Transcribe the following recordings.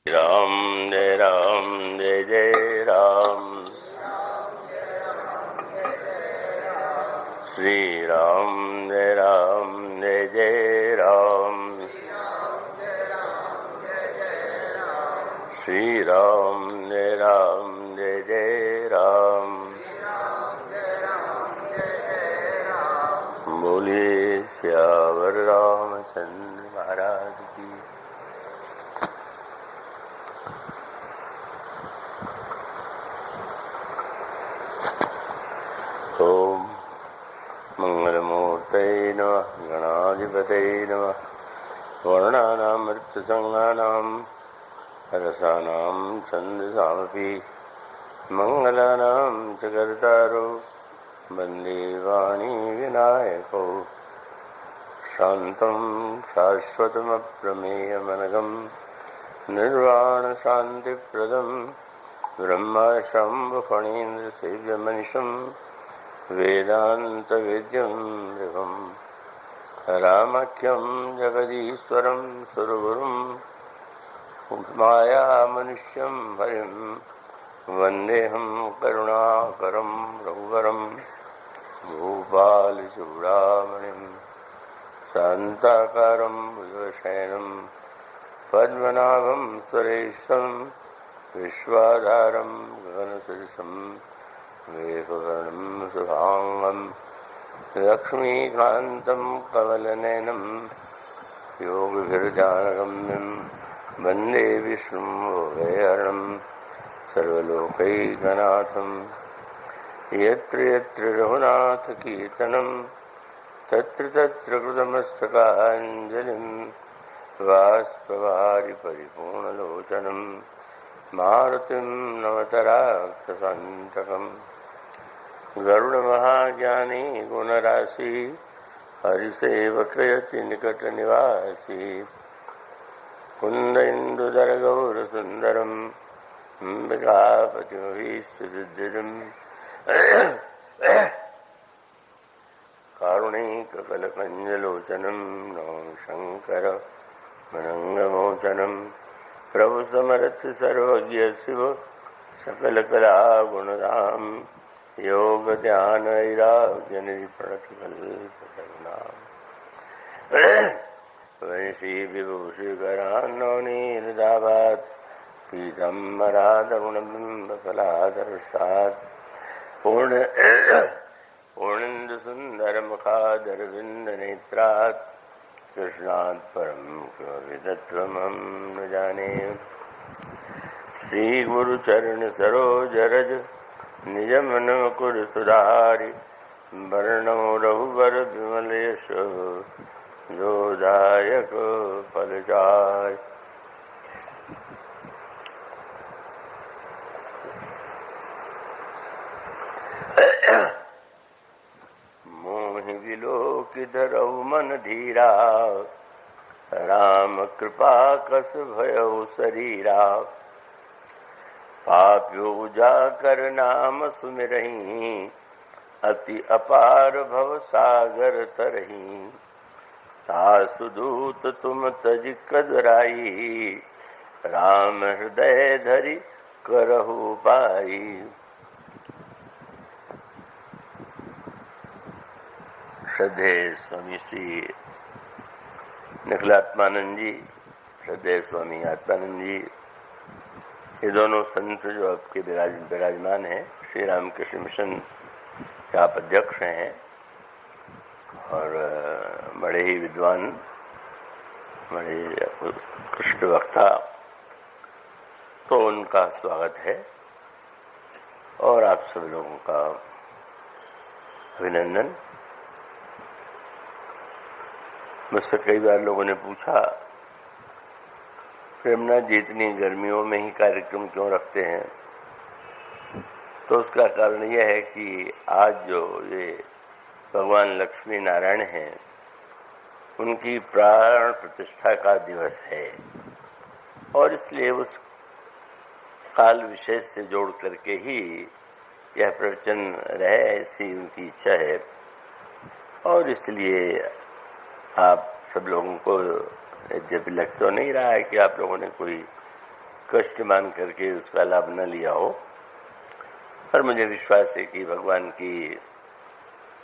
राम जय जय राम। श्री राम जय जय राम। श्री राम जय जय राम। बोलिए सियावर रामचंद्र महाराज की। ओम मंगलमूर्तये नमः। गणाधिपतये नमः। वर्णानां मृत्युसंज्ञानां रसानां छन्दसामपि मंगलानां च कर्तारो वन्दे वाणी विनायको। शान्तं शाश्वतमप्रमेयमनघं निर्वाणशान्तिप्रदं ब्रह्मशम्भुफणीन्द्रसेव्यमनिशं वेदान्तवेद्यं मृगं रामाख्यं जगदीश्वरं सुरगुरुं मायामनुष्यं हरिं वन्देऽहं करुणाकरं रघुवरं भूपालचूडामणिं शान्ताकारं भुजगशयनं पद्मनाभं सुरेशं विश्वाधारं गगनसदृशं मेघवर्णं शुभांगं लक्ष्मीकान्तं कमलनयनं योगिभिर्ध्यानगम्यं वन्दे विष्णुं भवभयहरणं सर्वलोकैकनाथं। यत्र यत्र रघुनाथकीर्तनं तत्र तत्र कृतमस्तकाञ्जलिं बाष्पवारि परिपूर्णलोचनं मारुतिं नमत राक्षसान्तकं। गरुडमहाज्ञानी गुणराशि हरिसेवकयति निकटनिवासी कुन्द-इन्दुधरगौरसुन्दरं अम्बिकापतिमभीष्टसिद्धिदं कारुणिककलकञ्जलोचनं नौं शङ्करमनङ्गमोचनं। प्रभु समर्थ सर्वज्ञ शिव सकलकलागुणधाम योग ध्यान ऐराग्यनिप्रणतिकल्पतरुणाम् वंशी विभूषिकरान्नवनीरदाभात् पीतम्बरादरुणबिम्बफलादर्शात् पूर्णेन्दुसुन्दरमुखादरविन्दनेत्रात् कृष्णात् परं किमपि तत्त्वमहं न जाने। श्रीगुरुचरणसरोजरज निजमनमुकुर सुधारि वर्णो रघुवर विमल यश जोदायक फलचारि। मोहि विलोकिधरौ मन धीरा राम कृपा कस भयउ शरीरा। पाप्यो जाकर नाम सुमिरहि अति अपार भव सागर तरहि। तासु दूत तुम तज कदराई राम हृदय धरि करहु पाई। श्रद्धेय स्वामी श्री निखिलात्मानंद जी, श्रद्धेय स्वामी आत्मानंद जी, ये दोनों संत जो आपके विराजमान हैं, श्री रामकृष्ण मिशन के आप अध्यक्ष हैं और बड़े ही विद्वान, बड़े उत्कृष्ट वक्ता, तो उनका स्वागत है और आप सब लोगों का अभिनंदन। मुझसे कई बार लोगों ने पूछा प्रेमनाथ जी इतनी गर्मियों में ही कार्यक्रम क्यों रखते हैं, तो उसका कारण यह है कि आज जो ये भगवान लक्ष्मी नारायण हैं उनकी प्राण प्रतिष्ठा का दिवस है और इसलिए उस काल विशेष से जोड़ करके ही यह प्रवचन रहे, ऐसी उनकी इच्छा है। और इसलिए आप सब लोगों को यद्यपि लग तो नहीं रहा है कि आप लोगों ने कोई कष्ट मान करके उसका लाभ न लिया हो, पर मुझे विश्वास है कि भगवान की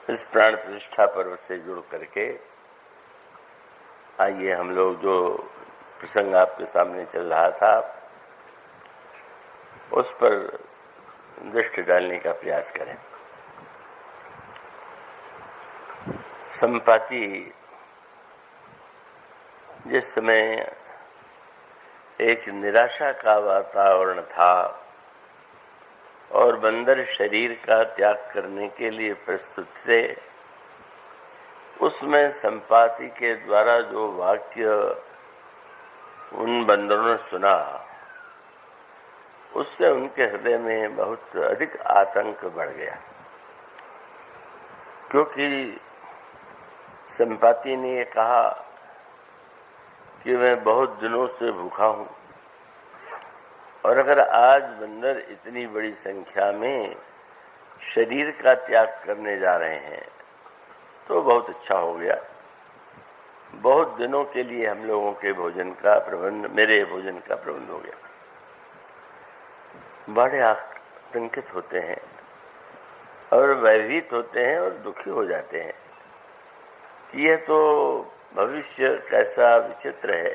इस प्राण प्रतिष्ठा पर्व से जुड़ करके आइए हम लोग जो प्रसंग आपके सामने चल रहा था उस पर दृष्टि डालने का प्रयास करें। संपाति जिस समय एक निराशा का वातावरण था और बंदर शरीर का त्याग करने के लिए प्रस्तुत थे, उसमें संपाति के द्वारा जो वाक्य उन बंदरों ने सुना, उससे उनके हृदय में बहुत अधिक आतंक बढ़ गया, क्योंकि संपाति ने ये कहा कि मैं बहुत दिनों से भूखा हूं और अगर आज बंदर इतनी बड़ी संख्या में शरीर का त्याग करने जा रहे हैं तो बहुत अच्छा हो गया। बहुत दिनों के लिए हम लोगों के भोजन का प्रबंध, मेरे भोजन का प्रबंध हो गया। बड़े आतंकित होते हैं और भयभीत होते हैं और दुखी हो जाते हैं कि यह तो भविष्य कैसा विचित्र है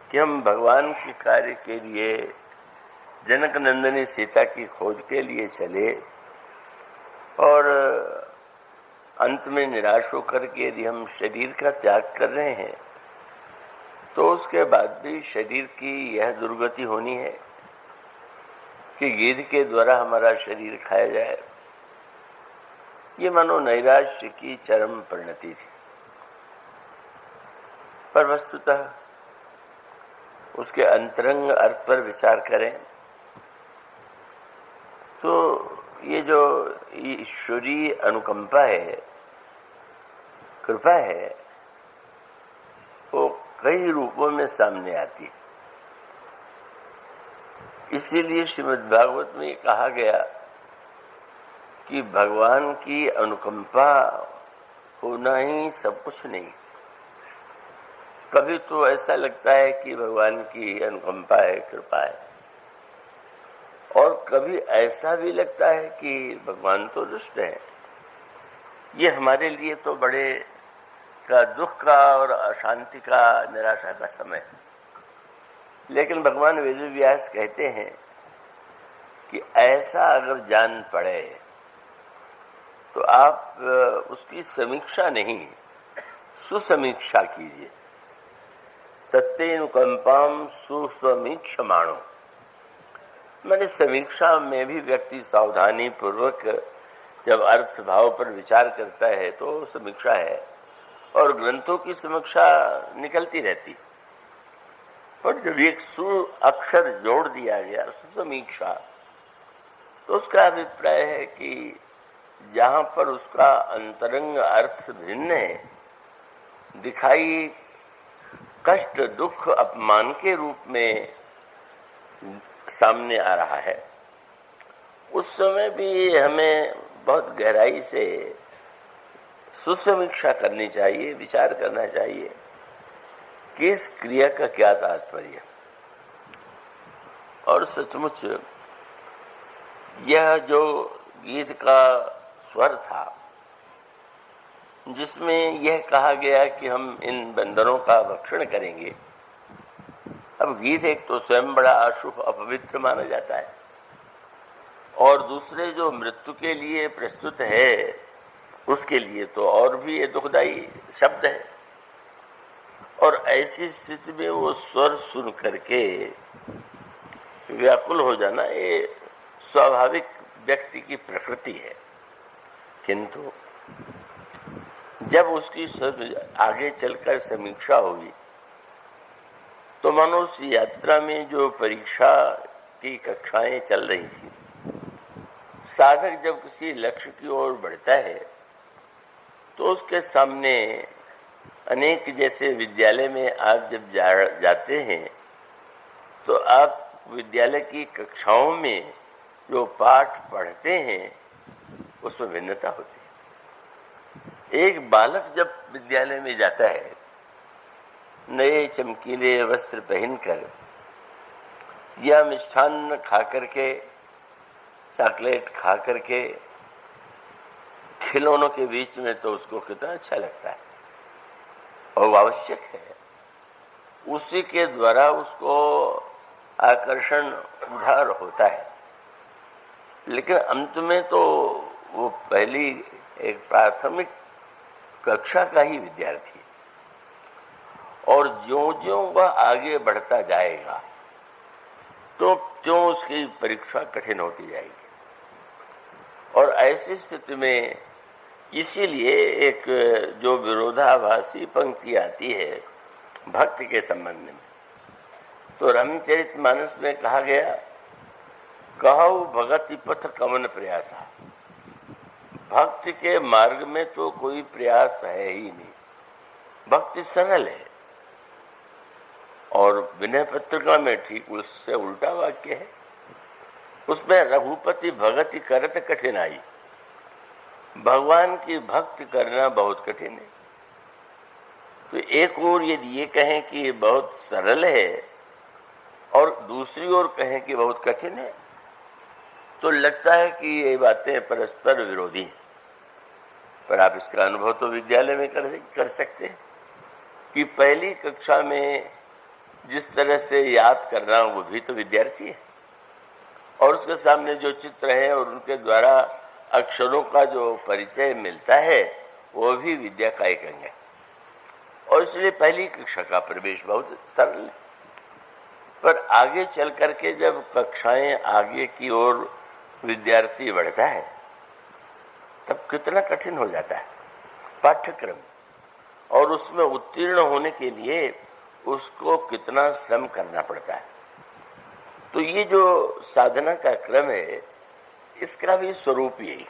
कि हम भगवान के कार्य के लिए जनक नंदिनी सीता की खोज के लिए चले और अंत में निराश होकर के यदि हम शरीर का त्याग कर रहे हैं तो उसके बाद भी शरीर की यह दुर्गति होनी है कि गिद्ध के द्वारा हमारा शरीर खाया जाए। ये मानो नैराश्य की चरम परिणति थी, पर वस्तुतः उसके अंतरंग अर्थ पर विचार करें तो ये जो ईश्वरीय अनुकंपा है, कृपा है, वो कई रूपों में सामने आती है। इसीलिए श्रीमद् भागवत में कहा गया कि भगवान की अनुकंपा होना ही सब कुछ नहीं। कभी तो ऐसा लगता है कि भगवान की अनुकंपा है, कृपा है, और कभी ऐसा भी लगता है कि भगवान तो दुष्ट है। ये हमारे लिए तो बड़े का दुख का और अशांति का, निराशा का समय है। लेकिन भगवान वेद व्यास कहते हैं कि ऐसा अगर जान पड़े तो आप उसकी समीक्षा नहीं, सुसमीक्षा कीजिए। तत्तेनुकंपाम सुसमीक्षमाणो, मैंने समीक्षा में भी व्यक्ति सावधानी पूर्वक जब अर्थ भाव पर विचार करता है तो समीक्षा है, और ग्रंथों की समीक्षा निकलती रहती। पर जब एक सु अक्षर जोड़ दिया गया, सुसमीक्षा, तो उसका अभिप्राय है कि जहां पर उसका अंतरंग अर्थ भिन्न है, दिखाई कष्ट, दुख, अपमान के रूप में सामने आ रहा है, उस समय भी हमें बहुत गहराई से सुसमीक्षा करनी चाहिए, विचार करना चाहिए कि इस क्रिया का क्या तात्पर्य। और सचमुच यह जो गीत का स्वर था जिसमें यह कहा गया कि हम इन बंदरों का भक्षण करेंगे, अब गीत एक तो स्वयं बड़ा अशुभ, अपवित्र माना जाता है, और दूसरे जो मृत्यु के लिए प्रस्तुत है उसके लिए तो और भी ये दुखदाई शब्द है। और ऐसी स्थिति में वो स्वर सुन करके व्याकुल हो जाना, ये स्वाभाविक व्यक्ति की प्रकृति है। किंतु जब उसकी आगे चलकर समीक्षा होगी तो मानो उस यात्रा में जो परीक्षा की कक्षाएं चल रही थी, साधक जब किसी लक्ष्य की ओर बढ़ता है तो उसके सामने अनेक, जैसे विद्यालय में आप जब जाते हैं तो आप विद्यालय की कक्षाओं में जो पाठ पढ़ते हैं उसमें भिन्नता होती है। एक बालक जब विद्यालय में जाता है नए चमकीले वस्त्र पहनकर, या मिष्ठान्न खा करके, चॉकलेट खा करके, खिलौनों के बीच में तो उसको कितना अच्छा लगता है और आवश्यक है, उसी के द्वारा उसको आकर्षण उधार होता है। लेकिन अंत में तो वो पहली एक प्राथमिक कक्षा का ही विद्यार्थी, और ज्यों-ज्यों वह आगे बढ़ता जाएगा तो त्यों उसकी परीक्षा कठिन होती जाएगी। और ऐसी स्थिति में इसीलिए एक जो विरोधाभासी पंक्ति आती है भक्ति के संबंध में, तो रामचरितमानस में कहा गया, कहु भगति पथ कमन प्रयासा। भक्ति के मार्ग में तो कोई प्रयास है ही नहीं, भक्ति सरल है। और विनय पत्रिका में ठीक उससे उल्टा वाक्य है, उसमें रघुपति भगति करत कठिनाई। भगवान की भक्ति करना बहुत कठिन है। तो एक ओर यदि ये कहें कि ये बहुत सरल है और दूसरी ओर कहें कि बहुत कठिन है, तो लगता है कि ये बातें परस्पर विरोधी हैं। पर आप इसका अनुभव तो विद्यालय में कर सकते हैं कि पहली कक्षा में जिस तरह से याद कर रहा हूं वो भी तो विद्यार्थी है, और उसके सामने जो चित्र है और उनके द्वारा अक्षरों का जो परिचय मिलता है वो भी विद्या का एक अंग है। और इसलिए पहली कक्षा का प्रवेश बहुत सरल है। पर आगे चल करके जब कक्षाएं आगे की ओर विद्यार्थी बढ़ता है तब कितना कठिन हो जाता है पाठ्यक्रम, और उसमें उत्तीर्ण होने के लिए उसको कितना श्रम करना पड़ता है। तो ये जो साधना का क्रम है इसका भी स्वरूप यही।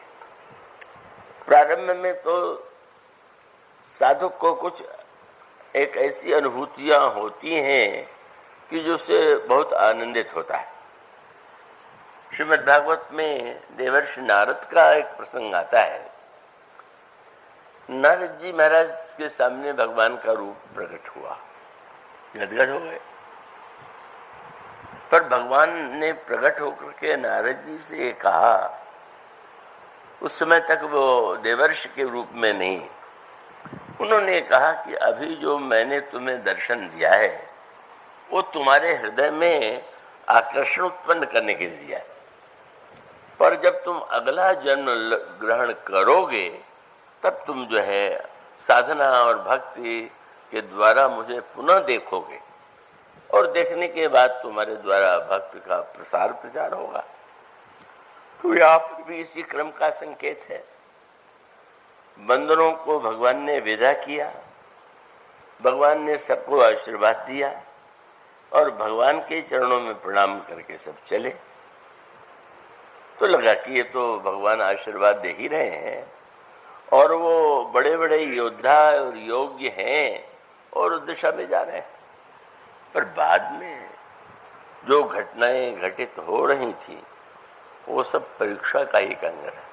प्रारंभ में तो साधक को कुछ एक ऐसी अनुभूतियां होती हैं कि जो से बहुत आनंदित होता है। श्रीमद् भागवत में देवर्षि नारद का एक प्रसंग आता है। नारद जी महाराज के सामने भगवान का रूप प्रकट हुआ, गदगद हो गए। पर भगवान ने प्रकट होकर के नारद जी से कहा, उस समय तक वो देवर्षि के रूप में नहीं, उन्होंने कहा कि अभी जो मैंने तुम्हें दर्शन दिया है वो तुम्हारे हृदय में आकर्षण उत्पन्न करने के लिए दिया है, पर जब तुम अगला जन्म ग्रहण करोगे तब तुम जो है साधना और भक्ति के द्वारा मुझे पुनः देखोगे, और देखने के बाद तुम्हारे द्वारा भक्त का प्रसार प्रचार होगा। तो यहाँ पर भी इसी क्रम का संकेत है। बंदरों को भगवान ने विदा किया, भगवान ने सबको आशीर्वाद दिया, और भगवान के चरणों में प्रणाम करके सब चले। तो लगा कि ये तो भगवान आशीर्वाद दे ही रहे हैं और वो बड़े बड़े योद्धा और योग्य हैं और उस दिशा में जा रहे हैं। पर बाद में जो घटनाएं घटित हो रही थी वो सब परीक्षा का ही अंग है,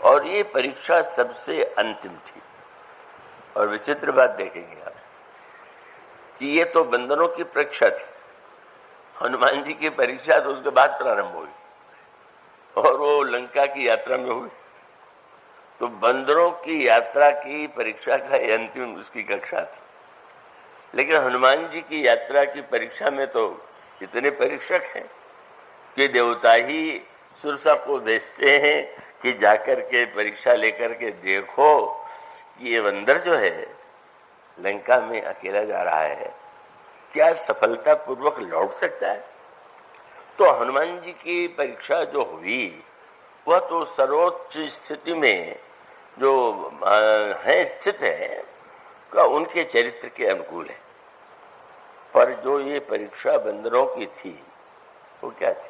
और ये परीक्षा सबसे अंतिम थी। और विचित्र बात देखेंगे आप कि ये तो बंदरों की परीक्षा थी, हनुमान जी की परीक्षा तो उसके बाद प्रारंभ हुई और वो लंका की यात्रा में हुई। तो बंदरों की यात्रा की परीक्षा का अंतिम उसकी कक्षा थी, लेकिन हनुमान जी की यात्रा की परीक्षा में तो इतने परीक्षक हैं कि देवता ही सुरसा को भेजते हैं कि जाकर के परीक्षा लेकर के देखो कि ये बंदर जो है लंका में अकेला जा रहा है, क्या सफलता पूर्वक लौट सकता है। तो हनुमान जी की परीक्षा जो हुई वह तो सर्वोच्च स्थिति में जो है स्थित है का उनके चरित्र के अनुकूल है। पर जो ये परीक्षा बंदरों की थी वो क्या थी,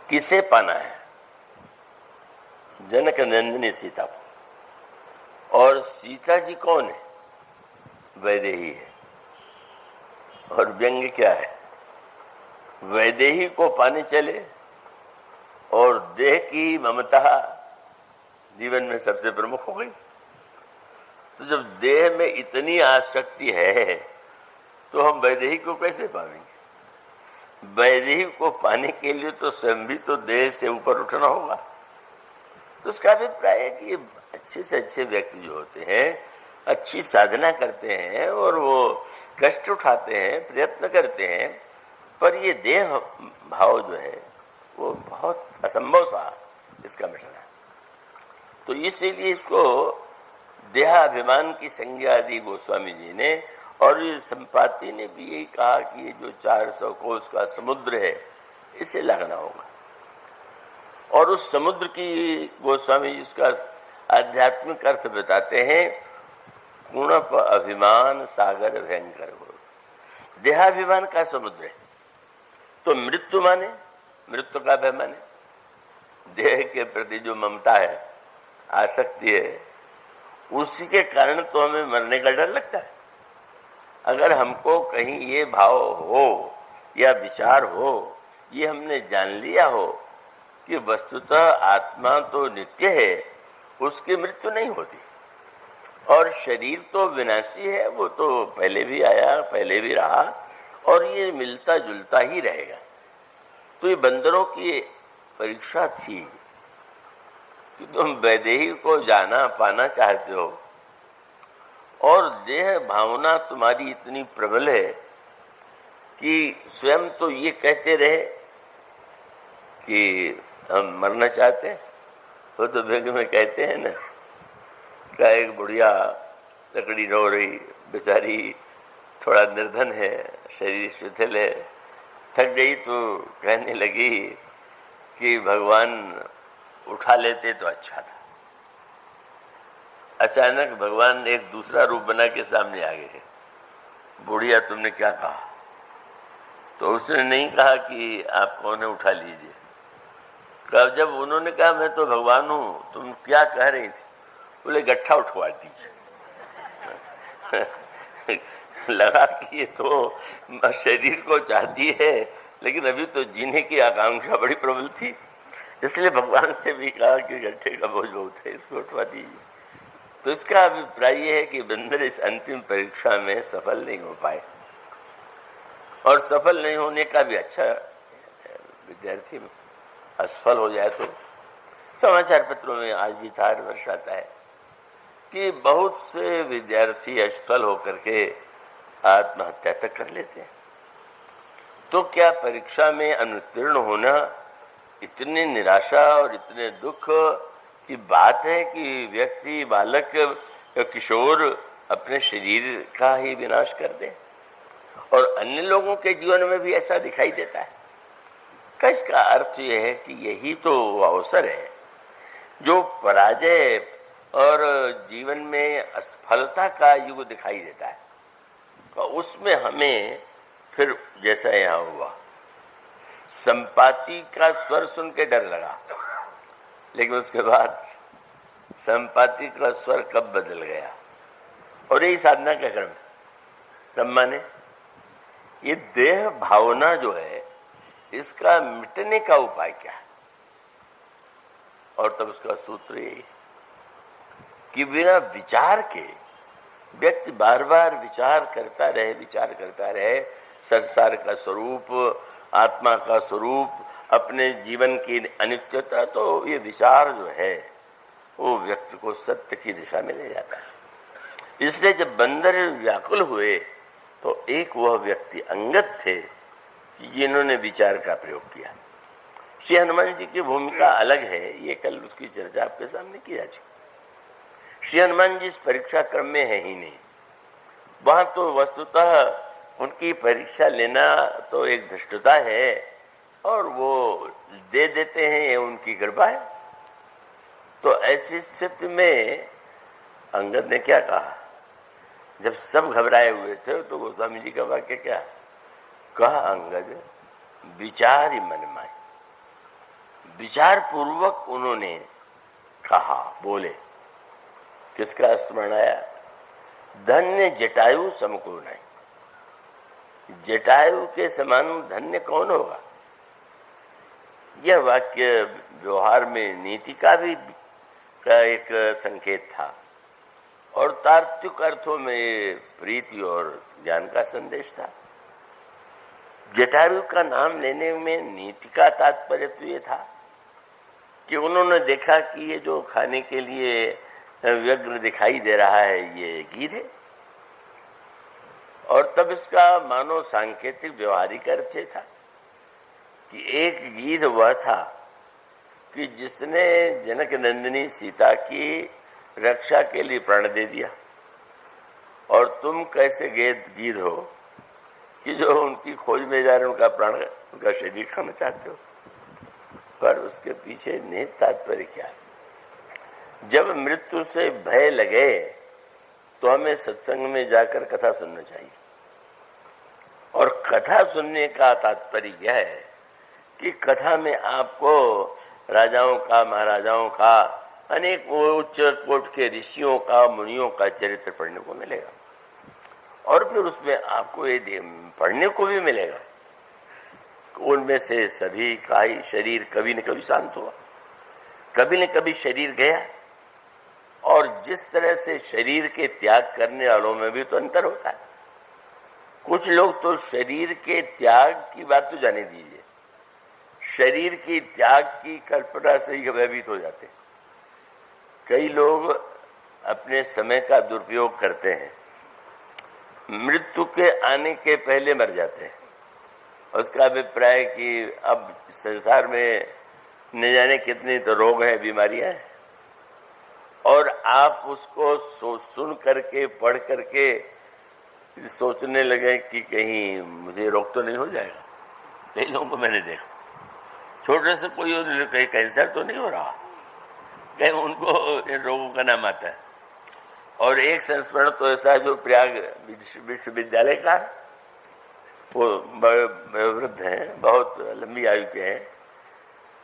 किसे पाना है, जनक नंदिनी सीता को। और सीता जी कौन है, वैदेही है। और व्यंग्य क्या है, वैदेही को पाने चले और देह की ममता जीवन में सबसे प्रमुख हो गई। तो जब देह में इतनी आसक्ति है तो हम वैदेही को कैसे पाएंगे। वैदेही को पाने के लिए तो स्वयं भी तो देह से ऊपर उठना होगा। तो उसका अभिप्राय है कि अच्छे से अच्छे व्यक्ति जो होते हैं अच्छी साधना करते हैं और वो कष्ट उठाते हैं, प्रयत्न करते हैं, पर ये देह भाव जो है वो बहुत असंभव सा इसका मिटना। तो इसीलिए इसको देहाभिमान की संज्ञा दी गोस्वामी जी ने। और ये संपाति ने भी यही कहा कि ये जो 400 कोस का समुद्र है इसे लगना होगा। और उस समुद्र की गोस्वामी जी उसका आध्यात्मिक अर्थ बताते हैं, कुणप अभिमान सागर भयंकर हो। देहाभिमान का समुद्र है तो मृत्यु माने, मृत्यु का भय माने, देह के प्रति जो ममता है, आसक्ति है, उसी के कारण तो हमें मरने का डर लगता है। अगर हमको कहीं ये भाव हो या विचार हो, ये हमने जान लिया हो कि वस्तुतः आत्मा तो नित्य है, उसकी मृत्यु नहीं होती, और शरीर तो विनाशी है, वो तो पहले भी आया, पहले भी रहा, और ये मिलता जुलता ही रहेगा। तो ये बंदरों की परीक्षा थी कि तुम वैदेही को जाना पाना चाहते हो और देह भावना तुम्हारी इतनी प्रबल है कि स्वयं तो ये कहते रहे कि हम मरना चाहते हैं। वो तो भेग में कहते हैं ना, क्या एक बुढ़िया लकड़ी रो रही, बेचारी थोड़ा निर्धन है, शरीर शिथिल है, थक गई तो कहने लगी कि भगवान उठा लेते तो अच्छा था। अचानक भगवान एक दूसरा रूप बना के सामने आ गए। बुढ़िया तुमने क्या कहा? तो उसने नहीं कहा कि आप कौन है, उठा लीजिए। जब उन्होंने कहा मैं तो भगवान हूं, तुम क्या कह रही थी? बोले गट्ठा उठवा दीजिए। लगा कि ये तो शरीर को चाहती है, लेकिन अभी तो जीने की आकांक्षा बड़ी प्रबल थी, इसलिए भगवान से भी कहा कि गट्ठे का बोझ बहुत है, इसको उठवा दीजिए। तो इसका अभिप्राय यह है कि बंदर इस अंतिम परीक्षा में सफल नहीं हो पाए, और सफल नहीं होने का भी अच्छा विद्यार्थी असफल हो जाए तो समाचार पत्रों में आज भी था, हर वर्ष आता है कि बहुत से विद्यार्थी असफल होकर के आत्महत्या तक कर लेते हैं। तो क्या परीक्षा में अनुत्तीर्ण होना इतनी निराशा और इतने दुख की बात है कि व्यक्ति, बालक या किशोर अपने शरीर का ही विनाश कर दे? और अन्य लोगों के जीवन में भी ऐसा दिखाई देता है। का इसका अर्थ यह है कि यही तो अवसर है जो पराजय और जीवन में असफलता का युग दिखाई देता है, तो उसमें हमें फिर जैसा यहाँ हुआ, संपाति का स्वर सुन के डर लगा, लेकिन उसके बाद संपाति का स्वर कब बदल गया। और यही साधना का क्रम। तब माने ये देह भावना जो है, इसका मिटने का उपाय क्या है? और तब उसका सूत्र यही कि बिना विचार के व्यक्ति बार बार विचार करता रहे संसार का स्वरूप, आत्मा का स्वरूप, अपने जीवन की अनित्यता, तो ये विचार जो है वो व्यक्ति को सत्य की दिशा में ले जाता है। इसलिए जब बंदर व्याकुल हुए तो एक वह व्यक्ति अंगद थे जिन्होंने विचार का प्रयोग किया। श्री हनुमान जी की भूमिका अलग है, ये कल उसकी चर्चा आपके सामने की जा चुकी। श्री हनुमान जी इस परीक्षा क्रम में है ही नहीं, वहां तो वस्तुतः उनकी परीक्षा लेना तो एक धृष्टता है और वो दे देते हैं, ये उनकी कृपा है। तो ऐसी स्थिति में अंगद ने क्या कहा? जब सब घबराए हुए थे तो गोस्वामी जी का वाक्य क्या कहा? अंगद विचार मन माय, विचार पूर्वक उन्होंने कहा, बोले। किसका स्मरण आया? धन्य जटायु समको नहीं, जटायु के समान धन्य कौन होगा? यह वाक्य व्यवहार में नीति का भी एक संकेत था, और तार्किक अर्थों में प्रीति और ज्ञान का संदेश था। जटायु का नाम लेने में नीति का तात्पर्य तो ये था कि उन्होंने देखा कि ये जो खाने के लिए व्यग्र दिखाई दे रहा है ये गिद्ध है, और तब इसका मानो सांकेतिक व्यवहारिक अर्थ था कि एक गिद्ध वह था कि जिसने जनक नंदिनी सीता की रक्षा के लिए प्राण दे दिया, और तुम कैसे गिद्ध हो कि जो उनकी खोज में जा रहे उनका प्राण, उनका शरीर खाना चाहते हो। पर उसके पीछे निहित तात्पर्य क्या है? जब मृत्यु से भय लगे तो हमें सत्संग में जाकर कथा सुनना चाहिए, और कथा सुनने का तात्पर्य यह है कि कथा में आपको राजाओं का, महाराजाओं का, अनेक उच्च कोट के ऋषियों का, मुनियों का चरित्र पढ़ने को मिलेगा, और फिर उसमें आपको ये पढ़ने को भी मिलेगा उनमें से सभी का ही शरीर कभी न कभी शांत हुआ, कभी न कभी शरीर गया, और जिस तरह से शरीर के त्याग करने वालों में भी तो अंतर होता है। कुछ लोग तो शरीर के त्याग की बात तो जाने दीजिए, शरीर के त्याग की कल्पना से ही भयभीत हो जाते। कई लोग अपने समय का दुरुपयोग करते हैं, मृत्यु के आने के पहले मर जाते हैं। उसका अभिप्राय कि अब संसार में न जाने कितने तो रोग हैं, बीमारियां हैं, और आप उसको सुन करके, पढ़ करके सोचने लगे कि कहीं मुझे रोग तो नहीं हो जाएगा। कई लोगों को मैंने देखा, छोटे से कोई कहीं कैंसर तो नहीं हो रहा, कहीं उनको इन रोगों का नाम आता है। और एक संस्मरण तो ऐसा जो प्रयाग विश्वविद्यालय का, वो बड़े वृद्ध हैं, बहुत लंबी आयु के हैं,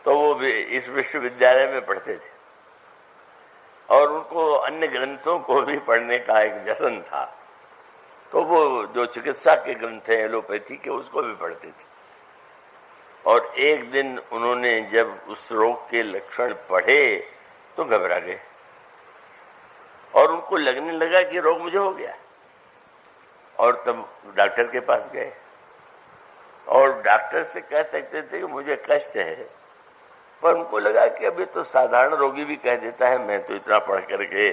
तो वो भी इस विश्वविद्यालय में पढ़ते थे, और उनको अन्य ग्रंथों को भी पढ़ने का एक व्यसन था। तो वो जो चिकित्सा के ग्रंथ हैं एलोपैथी के, उसको भी पढ़ते थे। और एक दिन उन्होंने जब उस रोग के लक्षण पढ़े तो घबरा गए, और उनको लगने लगा कि रोग मुझे हो गया, और तब डॉक्टर के पास गए, और डॉक्टर से कह सकते थे कि मुझे कष्ट है, पर उनको लगा कि अभी तो साधारण रोगी भी कह देता है, मैं तो इतना पढ़ करके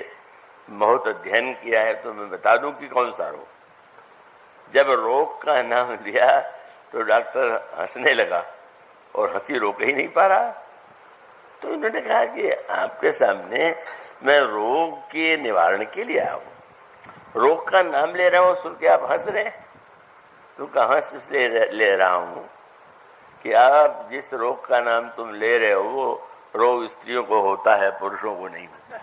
बहुत अध्ययन किया है, तो मैं बता दूं कि कौन सा रोग। जब रोग का नाम लिया तो डॉक्टर हंसने लगा, और हंसी रोक ही नहीं पा रहा। तो उन्होंने कहा कि आपके सामने मैं रोग के निवारण के लिए आया हूं, रोग का नाम ले रहा हूं, सुन के आप हंस रहे हैं। तो कहां से इसलिए ले रहा हूं कि आप जिस रोग का नाम तुम ले रहे हो वो रोग स्त्रियों को होता है, पुरुषों को नहीं होता।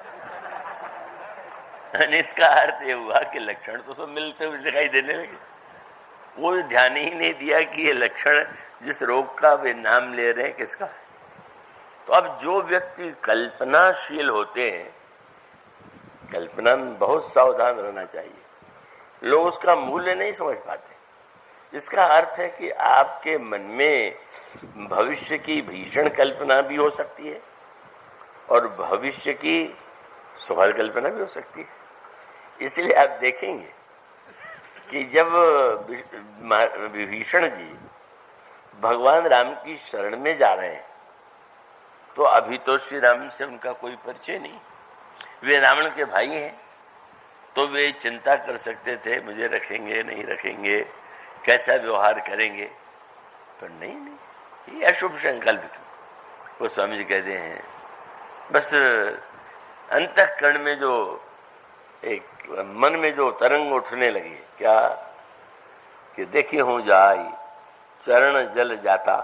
इसका अर्थ ये हुआ कि लक्षण तो सब मिलते हुए दिखाई देने लगे। वो ध्यान ही नहीं दिया कि ये लक्षण जिस रोग का वे नाम ले रहे हैं किसका है। तो अब जो व्यक्ति कल्पनाशील होते हैं, कल्पना में बहुत सावधान रहना चाहिए, लोग उसका मूल्य नहीं समझ पाते। इसका अर्थ है कि आपके मन में भविष्य की भीषण कल्पना भी हो सकती है, और भविष्य की सुखद कल्पना भी हो सकती है। इसलिए आप देखेंगे कि जब विभीषण जी भगवान राम की शरण में जा रहे हैं, तो अभी तो श्री राम से उनका कोई परिचय नहीं, वे रावण के भाई हैं, तो वे चिंता कर सकते थे मुझे रखेंगे नहीं रखेंगे, कैसा व्यवहार करेंगे। पर नहीं, ये अशुभ संकल्प। वो स्वामी जी कहते हैं बस अंतःकरण में जो एक मन में जो तरंग उठने लगी, क्या कि देखिए हूं जाई चरण जल जाता,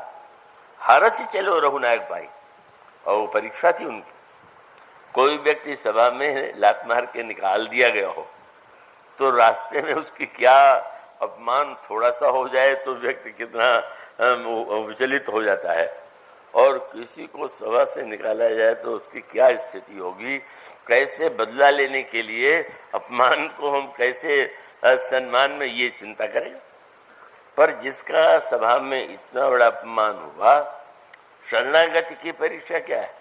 हरस ही चलो रघुनायक भाई। और वो परीक्षा थी उनकी। कोई व्यक्ति सभा में लात मार के निकाल दिया गया हो तो रास्ते में उसकी क्या अपमान थोड़ा सा हो जाए तो व्यक्ति कितना विचलित हो जाता है, और किसी को सभा से निकाला जाए तो उसकी क्या स्थिति होगी। कैसे बदला लेने के लिए अपमान को हम कैसे सम्मान में ये चिंता करें। पर जिसका सभा में इतना बड़ा अपमान हुआ, शरणागति की परीक्षा क्या है?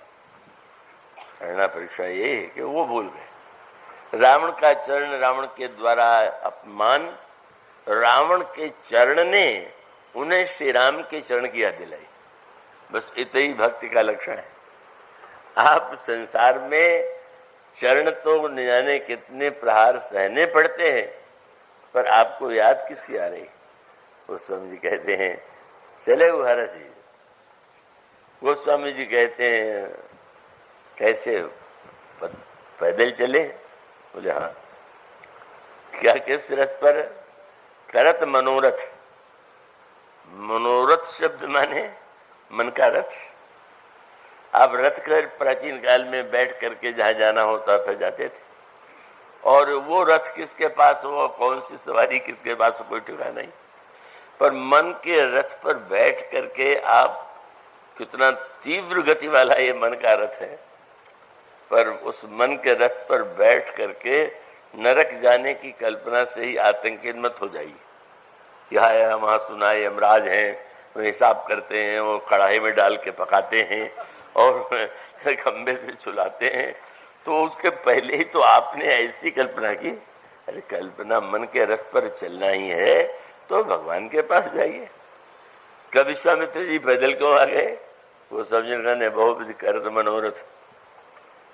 शरणा परीक्षा ये है कि वो भूल गए रावण का चरण, रावण के द्वारा अपमान, रावण के चरण ने उन्हें श्री राम के चरण की याद दिलाई। बस इतना ही भक्ति का लक्षण है। आप संसार में चरण तो न जाने कितने प्रहार सहने पड़ते हैं, पर आपको याद किसकी आ रही? गोस्वामी जी कहते हैं चले वो हरसी। गोस्वामी जी कहते हैं कैसे पैदल चले? बोले हाँ। क्या किस रथ पर? करत मनोरथ। मनोरथ शब्द माने मन का रथ। आप रथ कर प्राचीन काल में बैठ करके जहां जाना होता था जाते थे, और वो रथ किसके पास हो, कौन सी सवारी किसके पास हो, कोई ठिकाना नहीं। पर मन के रथ पर बैठ करके आप, कितना तीव्र गति वाला ये मन का रथ है, पर उस मन के रथ पर बैठ करके नरक जाने की कल्पना से ही आतंकित मत हो जाइए। यहाँ वहां सुनाए यमराज हैं, वो हिसाब करते हैं, वो कढ़ाई में डाल के पकाते हैं और खंबे से चुलाते हैं। तो उसके पहले ही तो आपने ऐसी कल्पना की। अरे कल्पना मन के रथ पर चलना ही है तो भगवान के पास जाइए। कब विश्वामित्र जी पैदल क्यों आ गए? वो समझने ने बहुत करत मनोरथ।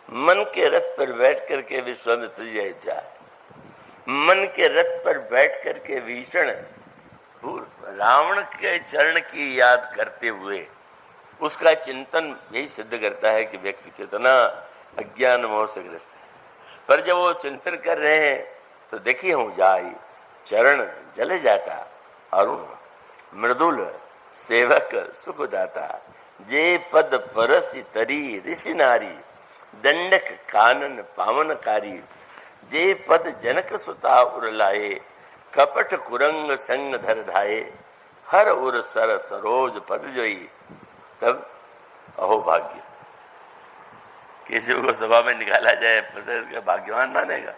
मन के रथ पर बैठ करके विश्वामित्र जी अयोध्या, मन के रथ पर बैठ करके भीषण रावण के चरण की याद करते हुए उसका चिंतन यही सिद्ध करता है कि व्यक्ति कितना अज्ञान मोह से ग्रस्त है। पर जब वो चिंतन कर रहे हैं तो देखिए हूँ जाई चरण जले जाता, अरुण मृदुल सेवक सुखदाता, जे पद परसी तरी ऋषि नारी, दंडक कानन पावनकारी, जे पद जनक सुता उर लाए, कपट कुरंग संग धर धाये, हर उर सर सरोज पद जोई। तब अहो भाग्य, किसी को सभा में निकाला जाए भाग्यवान मानेगा।